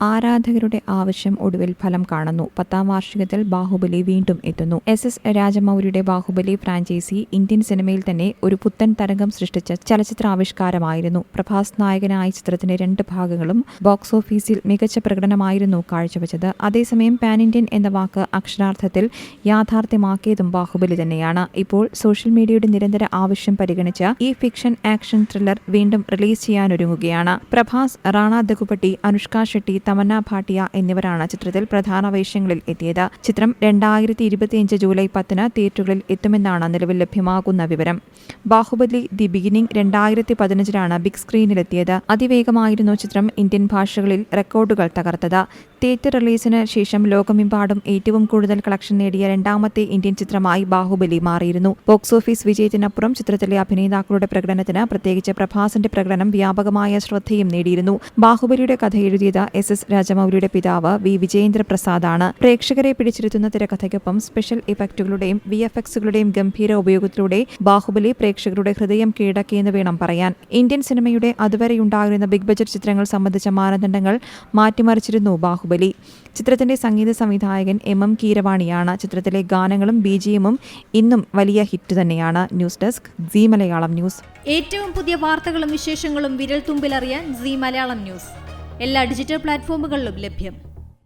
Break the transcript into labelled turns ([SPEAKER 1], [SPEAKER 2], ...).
[SPEAKER 1] ആരാധകരുടെ ആവശ്യം ഒടുവിൽ ഫലം കാണുന്നു. 10ാം വാർഷികത്തിൽ ബാഹുബലി വീണ്ടും എത്തുന്നു. SS രാജമൗലിയുടെ ബാഹുബലി ഫ്രാഞ്ചൈസി ഇന്ത്യൻ സിനിമയിൽ തന്നെ ഒരു പുത്തൻ തരംഗം സൃഷ്ടിച്ച ചലച്ചിത്രാവിഷ്കാരമായിരുന്നു. പ്രഭാസ് നായകനായ ചിത്രത്തിന്റെ 2 ഭാഗങ്ങളും ബോക്സ് ഓഫീസിൽ മികച്ച പ്രകടനമായിരുന്നു കാഴ്ചവെച്ചത്. അതേസമയം പാൻ ഇന്ത്യൻ എന്ന വാക്ക് അക്ഷരാർത്ഥത്തിൽ യാഥാർത്ഥ്യമാക്കിയതും ബാഹുബലി തന്നെയാണ്. ഇപ്പോൾ സോഷ്യൽ മീഡിയയുടെ നിരന്തര ആവശ്യം പരിഗണിച്ച് ഈ ഫിക്ഷൻ ആക്ഷൻ ത്രില്ലർ വീണ്ടും റിലീസ് ചെയ്യാനൊരുങ്ങുകയാണ്. പ്രഭാസ്, റാണ ദഗുപട്ടി, അനുഷ്ക ഷെട്ടി, തമന്ന ഭാട്ടിയ എന്നിവരാണ് ചിത്രത്തിൽ പ്രധാന വേഷങ്ങളിൽ എത്തിയത്. ചിത്രം 2025 ജൂലൈ 10 തിയേറ്ററുകളിൽ എത്തുമെന്നാണ് നിലവിൽ ലഭ്യമാകുന്ന വിവരം. ബാഹുബലി ദി ബിഗിനിംഗ് 2015 ബിഗ് സ്ക്രീനിലെത്തിയത്. അതിവേഗമായിരുന്നു ചിത്രം ഇന്ത്യൻ ഭാഷകളിൽ റെക്കോർഡുകൾ തകർത്തത്. തിയേറ്റർ റിലീസിന് ശേഷം ലോകമെമ്പാടും ഏറ്റവും കൂടുതൽ കളക്ഷൻ നേടിയ 2ാമത്തെ ഇന്ത്യൻ ചിത്രമായി ബാഹുബലി മാറിയിരുന്നു. ബോക്സ് ഓഫീസ് വിജയത്തിനപ്പുറം ചിത്രത്തിലെ അഭിനേതാക്കളുടെ പ്രകടനത്തിന്, പ്രത്യേകിച്ച് പ്രഭാസിന്റെ പ്രകടനം വ്യാപകമായ ശ്രദ്ധയും നേടിയിരുന്നു. ബാഹുബലിയുടെ കഥ എഴുതിയത് SS രാജമൗലിയുടെ പിതാവ് V. വിജയേന്ദ്ര പ്രസാദാണ്. പ്രേക്ഷകരെ പിടിച്ചിരുത്തുന്ന തിരക്കഥയ്ക്കൊപ്പം സ്പെഷ്യൽ ഇഫക്റ്റുകളുടെയും VFXകളുടെയും ഗംഭീര ഉപയോഗത്തിലൂടെ ബാഹുബലി പ്രേക്ഷകരുടെ ഹൃദയം കീഴടക്കിയെന്ന് വേണം പറയാൻ. ഇന്ത്യൻ സിനിമയുടെ അതുവരെയുണ്ടായിരുന്ന ബിഗ് ബജറ്റ് ചിത്രങ്ങൾ സംബന്ധിച്ച മാനദണ്ഡങ്ങൾ മാറ്റിമറിച്ചിരുന്നു ബാഹുബലി. ചിത്രത്തിന്റെ സംഗീത സംവിധായകൻ MM കീരവാണിയാണ്. ചിത്രത്തിലെ ഗാനങ്ങളും BGMഉം ഇന്നും വലിയ ഹിറ്റ് തന്നെയാണ്. News desk Zee Malayalam news.
[SPEAKER 2] ഏറ്റവും പുതിയ വാർത്തകളും വിശേഷങ്ങളും വിരൽ തുമ്പിലറിയാൻ സീ മലയാളം ന്യൂസ് എല്ലാ ഡിജിറ്റൽ പ്ലാറ്റ്ഫോമുകളിലും ലഭ്യം.